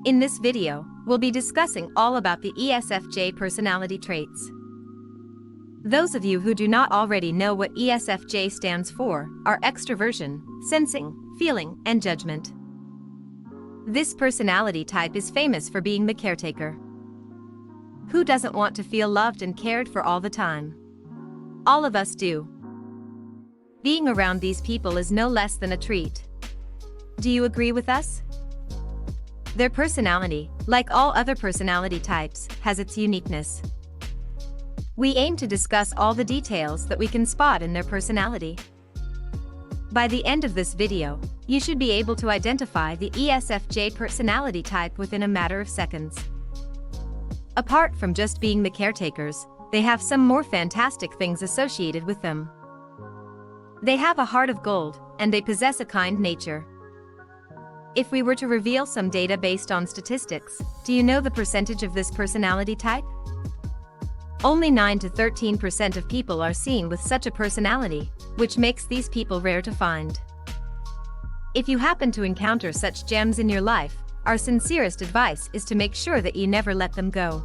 In this video, we'll be discussing all about the ESFJ personality traits. Those of you who do not already know what ESFJ stands for are extroversion, sensing, feeling, and judgment. This personality type is famous for being the caretaker. Who doesn't want to feel loved and cared for all the time? All of us do. Being around these people is no less than a treat. Do you agree with us? Their personality, like all other personality types, has its uniqueness. We aim to discuss all the details that we can spot in their personality. By the end of this video, you should be able to identify the ESFJ personality type within a matter of seconds. Apart from just being the caretakers, they have some more fantastic things associated with them. They have a heart of gold, and they possess a kind nature. If we were to reveal some data based on statistics, do you know the percentage of this personality type? Only 9 to 13% of people are seen with such a personality, which makes these people rare to find. If you happen to encounter such gems in your life, our sincerest advice is to make sure that you never let them go.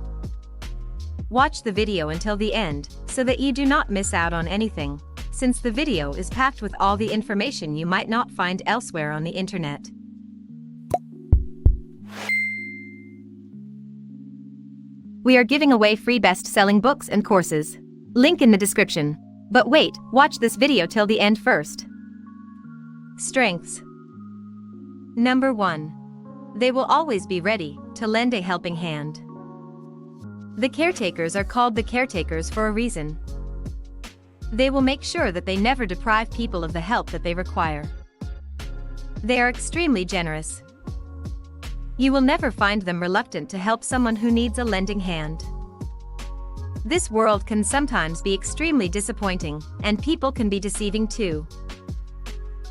Watch the video until the end, so that you do not miss out on anything, since the video is packed with all the information you might not find elsewhere on the internet. We are giving away free best-selling books and courses. Link in the description. But wait, watch this video till the end first. Strengths. Number 1. They will always be ready to lend a helping hand. The caretakers are called the caretakers for a reason. They will make sure that they never deprive people of the help that they require. They are extremely generous. You will never find them reluctant to help someone who needs a lending hand. This world can sometimes be extremely disappointing, and people can be deceiving too.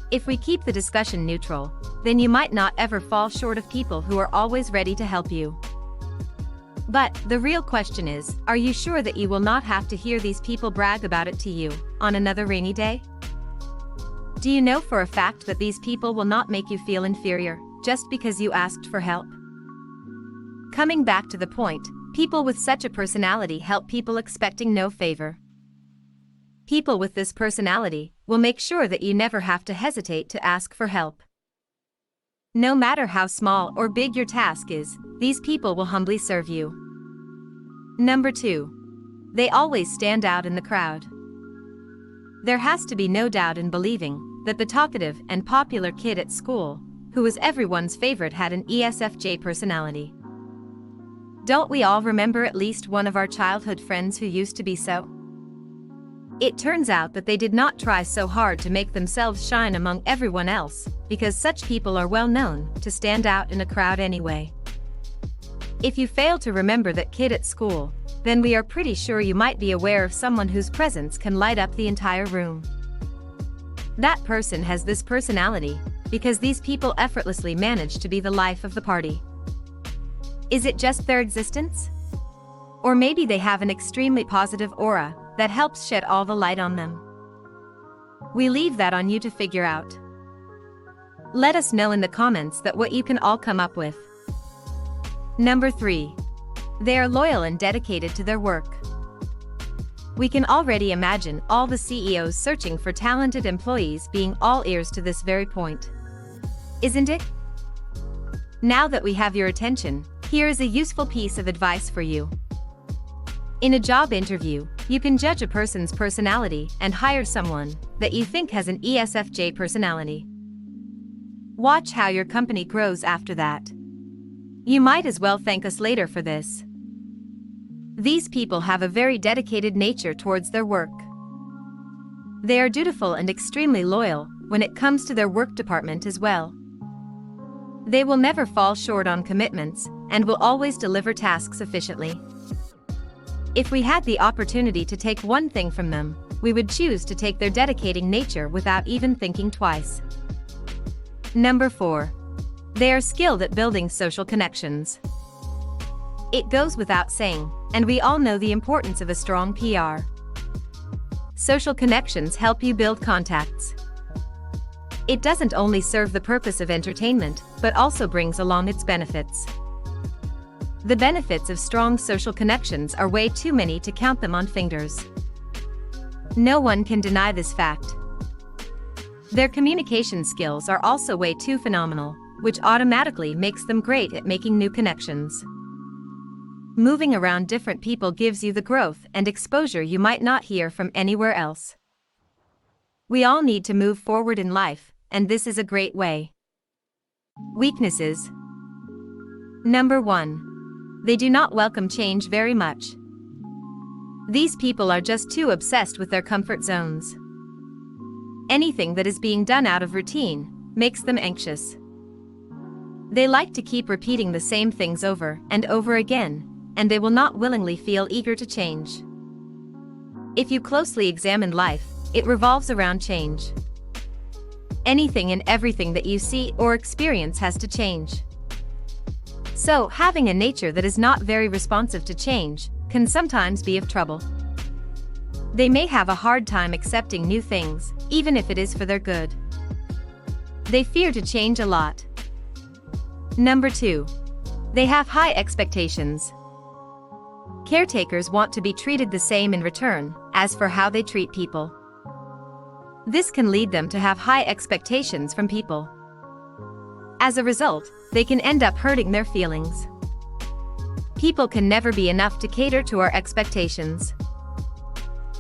If we keep the discussion neutral, then you might not ever fall short of people who are always ready to help you. But the real question is, are you sure that you will not have to hear these people brag about it to you on another rainy day? Do you know for a fact that these people will not make you feel inferior just because you asked for help? Coming back to the point, people with such a personality help people expecting no favor. People with this personality will make sure that you never have to hesitate to ask for help. No matter how small or big your task is, these people will humbly serve you. Number 2. They always stand out in the crowd. There has to be no doubt in believing that the talkative and popular kid at school, who was everyone's favorite, had an ESFJ personality. Don't we all remember at least one of our childhood friends who used to be so? It turns out that they did not try so hard to make themselves shine among everyone else, because such people are well known to stand out in a crowd anyway. If you fail to remember that kid at school, then we are pretty sure you might be aware of someone whose presence can light up the entire room. That person has this personality because these people effortlessly manage to be the life of the party. Is it just their existence? Or maybe they have an extremely positive aura that helps shed all the light on them? We leave that on you to figure out. Let us know in the comments what you can all come up with. Number 3. They are loyal and dedicated to their work. We can already imagine all the CEOs searching for talented employees being all ears to this very point. Isn't it? Now that we have your attention, here is a useful piece of advice for you. In a job interview, you can judge a person's personality and hire someone that you think has an ESFJ personality. Watch how your company grows after that. You might as well thank us later for this. These people have a very dedicated nature towards their work. They are dutiful and extremely loyal when it comes to their work department as well. They will never fall short on commitments and will always deliver tasks efficiently. If we had the opportunity to take one thing from them, we would choose to take their dedicating nature without even thinking twice. Number 4. They are skilled at building social connections. It goes without saying, and we all know the importance of a strong PR. Social connections help you build contacts. It doesn't only serve the purpose of entertainment, but also brings along its benefits. The benefits of strong social connections are way too many to count them on fingers. No one can deny this fact. Their communication skills are also way too phenomenal, which automatically makes them great at making new connections. Moving around different people gives you the growth and exposure you might not hear from anywhere else. We all need to move forward in life, and this is a great way. Weaknesses. Number 1. They do not welcome change very much. These people are just too obsessed with their comfort zones. Anything that is being done out of routine makes them anxious. They like to keep repeating the same things over and over again, and they will not willingly feel eager to change. If you closely examine life, it revolves around change. Anything and everything that you see or experience has to change. So, having a nature that is not very responsive to change can sometimes be of trouble. They may have a hard time accepting new things, even if it is for their good. They fear to change a lot. Number 2. They have high expectations. Caretakers want to be treated the same in return as for how they treat people. This can lead them to have high expectations from people. As a result, they can end up hurting their feelings. People can never be enough to cater to our expectations.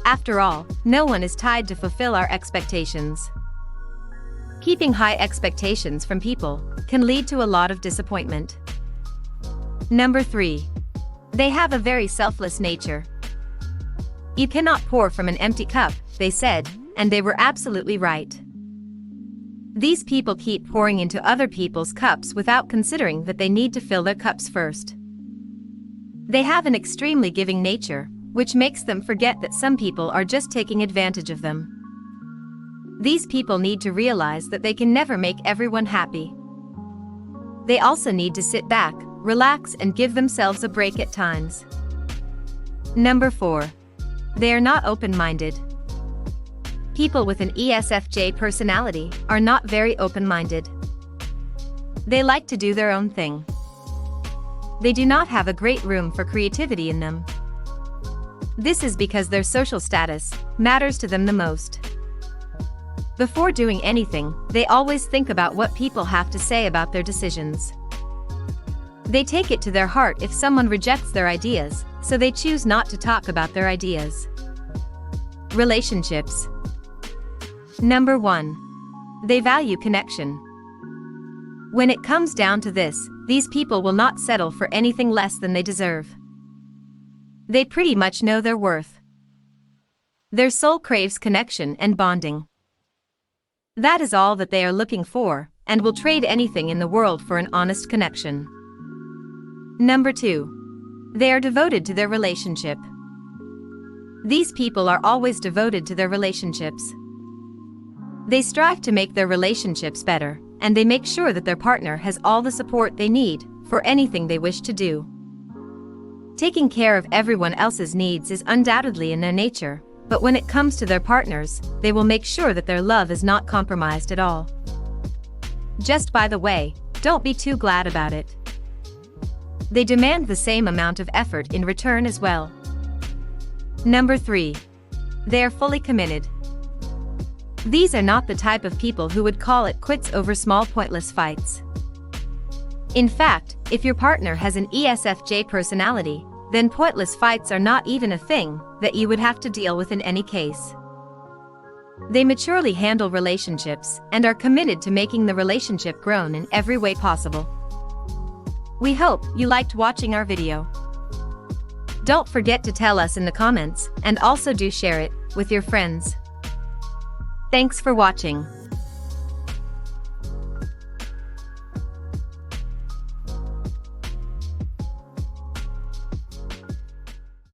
After all, no one is tied to fulfill our expectations. Keeping high expectations from people can lead to a lot of disappointment. Number 3. They have a very selfless nature. You cannot pour from an empty cup, they said, and they were absolutely right. These people keep pouring into other people's cups without considering that they need to fill their cups first. They have an extremely giving nature, which makes them forget that some people are just taking advantage of them. These people need to realize that they can never make everyone happy. They also need to sit back, relax, and give themselves a break at times. Number 4. They are not open-minded. People with an ESFJ personality are not very open-minded. They like to do their own thing. They do not have a great room for creativity in them. This is because their social status matters to them the most. Before doing anything, they always think about what people have to say about their decisions. They take it to their heart if someone rejects their ideas, so they choose not to talk about their ideas. Relationships. Number 1. They value connection. When it comes down to this, these people will not settle for anything less than they deserve. They pretty much know their worth. Their soul craves connection and bonding. That is all that they are looking for, and will trade anything in the world for an honest connection. Number 2. They are devoted to their relationship. These people are always devoted to their relationships. They strive to make their relationships better, and they make sure that their partner has all the support they need for anything they wish to do. Taking care of everyone else's needs is undoubtedly in their nature, but when it comes to their partners, they will make sure that their love is not compromised at all. Just by the way, don't be too glad about it. They demand the same amount of effort in return as well. Number 3. They are fully committed. These are not the type of people who would call it quits over small pointless fights. In fact, if your partner has an ESFJ personality, then pointless fights are not even a thing that you would have to deal with in any case. They maturely handle relationships and are committed to making the relationship grow in every way possible. We hope you liked watching our video. Don't forget to tell us in the comments, and also do share it with your friends. Thanks for watching.